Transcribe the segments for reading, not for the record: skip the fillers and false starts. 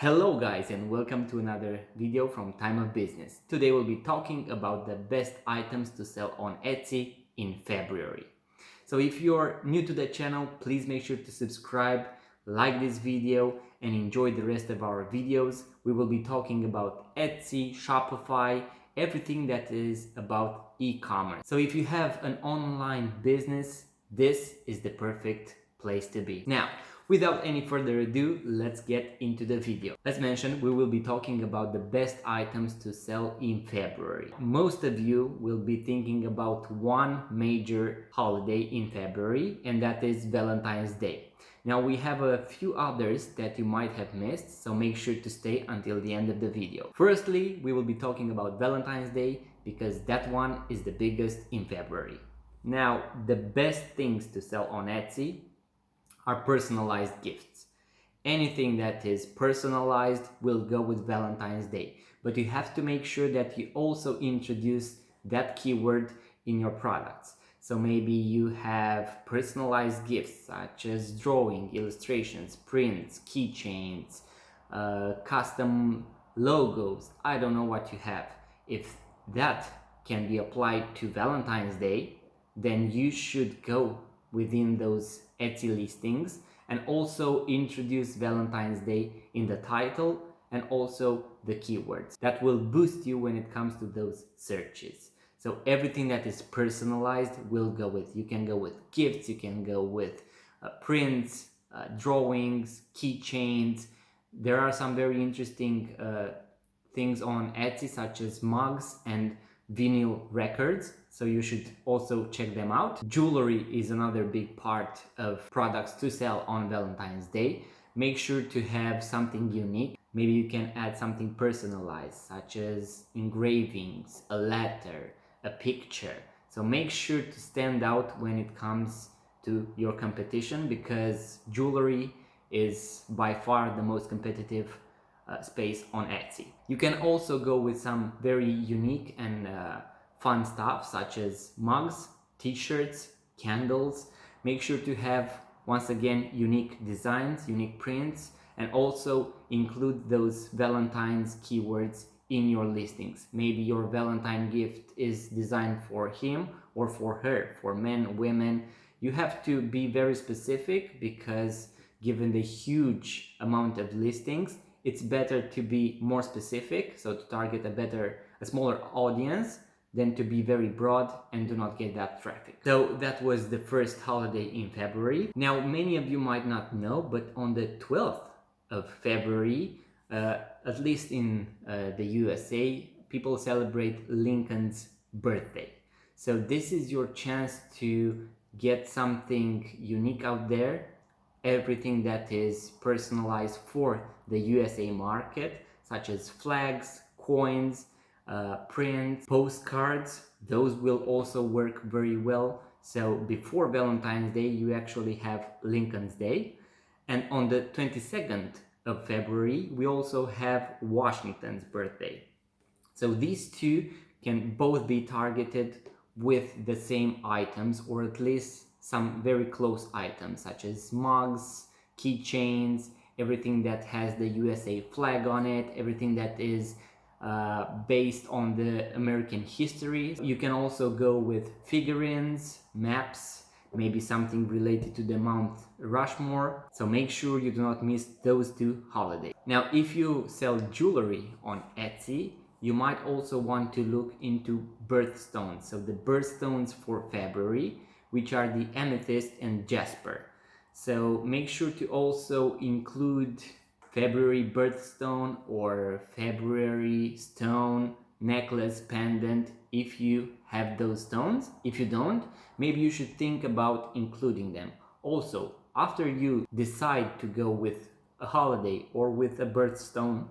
Hello guys and welcome to another video from Time of Business. Today we'll be talking about the best items to sell on Etsy in February. So if you're new to the channel, please make sure to subscribe, like this video and enjoy the rest of our videos. We will be talking about Etsy, Shopify, everything that is about e-commerce. So if you have an online business, this is the perfect place to be. Now, without any further ado, let's get into the video. As mentioned, we will be talking about the best items to sell in February. Most of you will be thinking about one major holiday in February, and that is Valentine's Day. Now we have a few others that you might have missed, so make sure to stay until the end of the video. Firstly, we will be talking about Valentine's Day because that one is the biggest in February. Now, the best things to sell on Etsy are personalized gifts. Anything that is personalized will go with Valentine's Day, but you have to make sure that you also introduce that keyword in your products. So maybe you have personalized gifts such as drawing, illustrations, prints, keychains, custom logos. I don't know what you have. If that can be applied to Valentine's Day, then you should go within those Etsy listings and also introduce Valentine's Day in the title and also the keywords. That will boost you when it comes to those searches. So everything that is personalized will go with. You can go with gifts, you can go with prints, drawings, keychains. There are some very interesting things on Etsy such as mugs and vinyl records, so you should also check them out. Jewelry is another big part of products to sell on Valentine's Day. Make sure to have something unique. Maybe you can add something personalized such as engravings, a letter, a picture. So make sure to stand out when it comes to your competition because jewelry is by far the most competitive space on Etsy. You can also go with some very unique and fun stuff such as mugs, t-shirts, candles. Make sure to have, once again, unique designs, unique prints, and also include those Valentine's keywords in your listings. Maybe your Valentine gift is designed for him or for her, for men, women. You have to be very specific because given the huge amount of listings, it's better to be more specific, so to target a smaller audience than to be very broad and do not get that traffic. So that was the first holiday in February. Now, many of you might not know, but on the 12th of February, at least in the USA, people celebrate Lincoln's birthday. So this is your chance to get something unique out there, everything that is personalized for the USA market, such as flags, coins, prints, postcards. Those will also work very well. So before Valentine's Day, you actually have Lincoln's Day. And on the 22nd of February, we also have Washington's birthday. So these two can both be targeted with the same items, or at least some very close items such as mugs, keychains, everything that has the USA flag on it, everything that is based on the American history. You can also go with figurines, maps, maybe something related to the Mount Rushmore. So make sure you do not miss those two holidays. Now, if you sell jewelry on Etsy, you might also want to look into birthstones. So the birthstones for February, which are the amethyst and jasper. So make sure to also include February birthstone or February stone, necklace, pendant, if you have those stones. If you don't, maybe you should think about including them. Also, after you decide to go with a holiday or with a birthstone,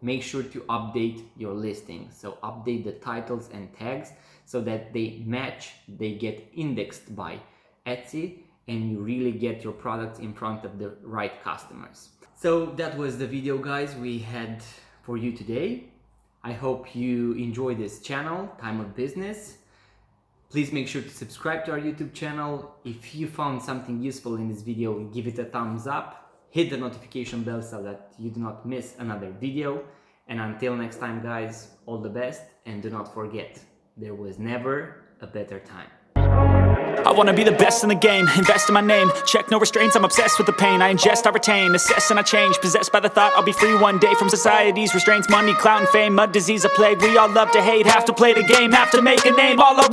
make sure to update your listing. So update the titles and tags so that they match, they get indexed by Etsy, and you really get your products in front of the right customers. So that was the video, guys, we had for you today. I hope you enjoy this channel, Time of Business. Please make sure to subscribe to our YouTube channel. If you found something useful in this video, give it a thumbs up. hit the notification bell so that you do not miss another video. And until next time, guys, all the best, and do not forget, there was never a better time. I wanna be the best in the game, invest in my name, check no restraints, I'm obsessed with the pain. I ingest, I retain, assess and I change, possessed by the thought I'll be free one day from society's restraints. Money, clout and fame, mud, disease, a plague. We all love to hate, have to play the game, have to make a name. All our